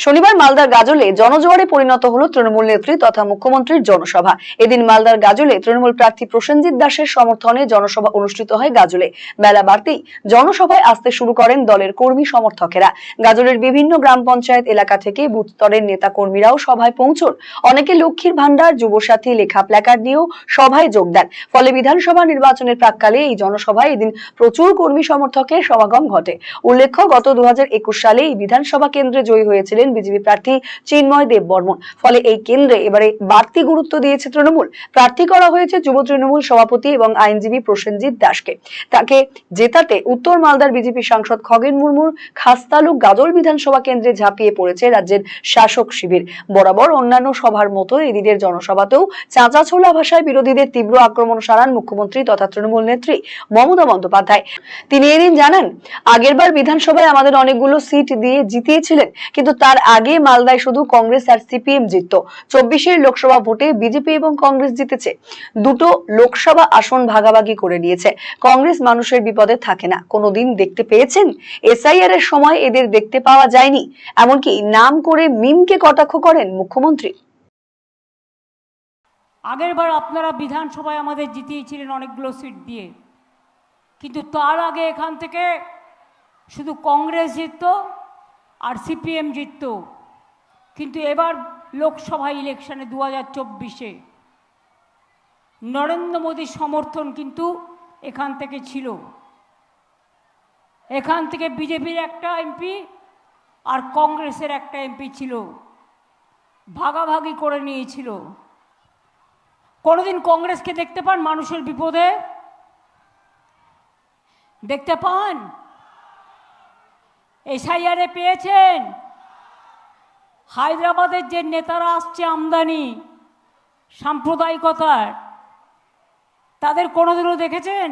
শনিবার মালদার গাজলে জনজোয়ারে পরিণত হলো তৃণমূল নেত্রী তথা মুখ্যমন্ত্রীর জনসভা। এদিন মালদার গাজলে তৃণমূল প্রার্থী প্রসেনজিৎ দাসের সমর্থনে জনসভা অনুষ্ঠিত হয় গাজলে। বেলা বাড়তেই জনসভায় আসতে শুরু করেন দলের কর্মী সমর্থকেরা। গাজলের বিভিন্ন গ্রাম পঞ্চায়েত এলাকা থেকে বুথ স্তরের নেতা কর্মীরাও সভায় পৌঁছন। অনেকে লক্ষ্মীর ভান্ডার, যুবসাথী লেখা প্ল্যাকার্ড নিয়েও সভায় যোগ দেন। ফলে বিধানসভা নির্বাচনের প্রাককালে এই জনসভায় এদিন প্রচুর কর্মী সমর্থকের সমাগম ঘটে। উল্লেখ্য, গত 2021 সালে এই বিধানসভা কেন্দ্রে জয়ী হয়েছিলেন বিজেপি প্রার্থী চিন্ময় দেব বর্মন। ফলে এই কেন্দ্রে এবারে বাড়তি গুরুত্ব দিয়েছে তৃণমূল। প্রার্থী করা হয়েছে যুব তৃণমূল সভাপতি এবং আইনজীবী প্রসেনজিৎ দাসকে। তাকে জেতাতে উত্তর মালদার বিজেপি সাংসদ খগেন মুর্মুর খাসতালুক গাজল বিধানসভা কেন্দ্রে ঝাঁপিয়ে পড়েছে রাজ্যের শাসক শিবির। বরাবর অন্যান্য সভার মতো এদিনের জনসভাতেও চাঁচাছোলা ভাষায় বিরোধীদের তীব্র আক্রমণ সারান মুখ্যমন্ত্রী তথা তৃণমূল নেত্রী মমতা বন্দ্যোপাধ্যায়। তিনি এদিন জানান, আগেরবার বিধানসভায় আমাদের অনেকগুলো সিট দিয়ে জিতিয়েছিলেন, কিন্তু তার আগে মালদায় শুধু কংগ্রেস আর সিপিএম জিততো। 24-এর লোকসভা ভোটে বিজেপি এবং কংগ্রেস জিতেছে। দুটো লোকসভা আসন ভাগাভাগি করে নিয়েছে। কংগ্রেস মানুষের বিপদে থাকে না। কোনোদিন দেখতে পেয়েছেন? এসআইআর এর সময় এদের দেখতে পাওয়া যায়নি। এমনকি নাম করে মিমকে কটাক্ষ করেন মুখ্যমন্ত্রী। আগেরবার আপনারা বিধানসভায় আমাদের জিতিয়েছিলেন অনেকগুলো সিট দিয়ে, কিন্তু তার আগে এখান থেকে শুধু কংগ্রেস জিতত আর সিপিএম জিতত। কিন্তু এবার লোকসভা ইলেকশনে 2024-এ নরেন্দ্র মোদীর সমর্থন কিন্তু এখান থেকে ছিল। এখান থেকে বিজেপির একটা এমপি আর কংগ্রেসের একটা এমপি ছিল, ভাগাভাগি করে নিয়েছিল। কোনোদিন কংগ্রেসকে দেখতে পান মানুষের বিপদে? দেখতে পান? এসআইআরে পেয়েছেন? হায়দ্রাবাদের যে নেতারা আসছে আমদানি সাম্প্রদায়িকতার, তাদের কোনোদিনও দেখেছেন?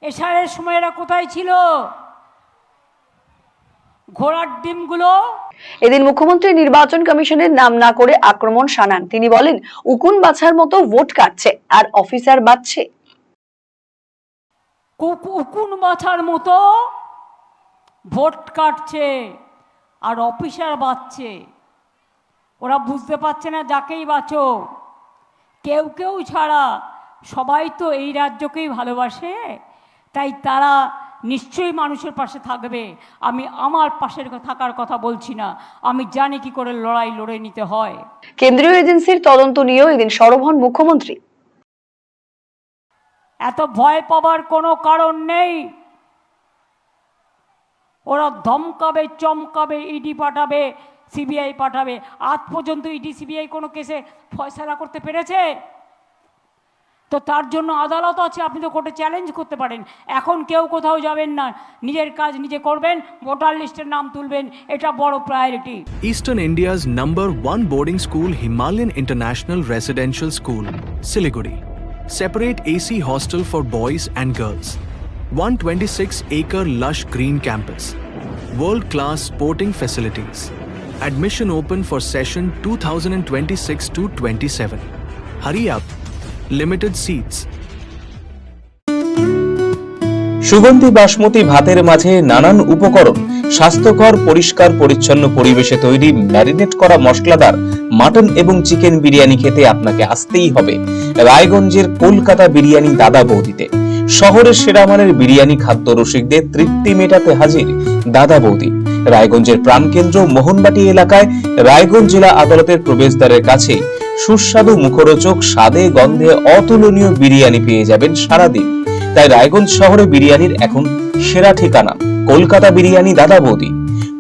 এসআইআরের সময় এরা কোথায় ছিল? ঘোড়ার ডিমগুলো। এদিন মুখ্যমন্ত্রী নির্বাচন কমিশনের নাম না করে আক্রমণ শানান। তিনি বলেন, উকুন বাছার মতো ভোট কাটছে আর অফিসার বাছছে। উকুন বাছার মতো ভোট কাটছে আর অফিসার বাছছে। ওরা বুঝতে পারছে না যাকেই বাঁচো, কেউ কেউ ছাড়া সবাই তো এই রাজ্যকেই ভালোবাসে, তাই তারা নিশ্চয়ই মানুষের পাশে থাকবে। আমি আমার পাশের থাকার কথা বলছি না, আমি জানি কি করে লড়াই লড়ে নিতে হয়। কেন্দ্রীয় এজেন্সির তদন্ত নিয়েও এদিন সরব হন মুখ্যমন্ত্রী। এত ভয় পাবার কোনো কারণ নেই। ওরা ধমকাবে, চমকাবে, ইডি পাঠাবে, সিবিআই পাঠাবে। আজ পর্যন্ত ইডি সিবিআই কোনো কেসে ফয়সালা করতে পেরেছে? তো তার জন্য আদালত আছে, আপনি তো কোর্টে চ্যালেঞ্জ করতে পারেন। এখন কেউ কোথাও যাবেন না, নিজের কাজ নিজে করবেন, ভোটার লিস্টের নাম তুলবেন, এটা বড় priority. Eastern India's #1 boarding school, Himalayan International Residential School, Siliguri. Separate AC hostel for boys and girls. 126-acre lush green campus. World-class sporting facilities. Admission open for session 2026-27. Hurry up. Limited seats. সুগন্ধি বাসমতি ভাতের মাঝে নানান উপকরণ, স্বাস্থ্যকর পরিষ্কার পরিচ্ছন্ন পরিবেশে তৈরি ম্যারিনেট করা মশলাদার মাটন এবং চিকেন বিরিয়ানি খেতে আপনাকে আসতেই হবে রায়গঞ্জের কলকাতা বিরিয়ানি দাদা বৌদিতে। শহরের সেরা মানের বিরিয়ানি খাদ্য রসিকদের তৃপ্তি মেটাতে হাজির দাদা বৌদি। রায়গঞ্জের প্রাণকেন্দ্র মোহনবাটি এলাকায় রায়গঞ্জ জেলা আদালতের প্রবেশদ্বারের কাছে সুস্বাদু মুখরোচক স্বাদে গন্ধে অতুলনীয় বিরিয়ানি পেয়ে যাবেন সারাদিন। তাই রায়গঞ্জ শহরে বিরিয়ানির এখন সেরা ঠিকানা কলকাতা বিরিয়ানি দাদা বৌদি।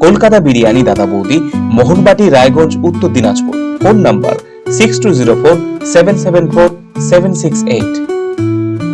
কলকাতা বিরিয়ানি দাদা বৌদি, মোহনবাটি, রায়গঞ্জ, উত্তর দিনাজপুর। Phone number 6204774768।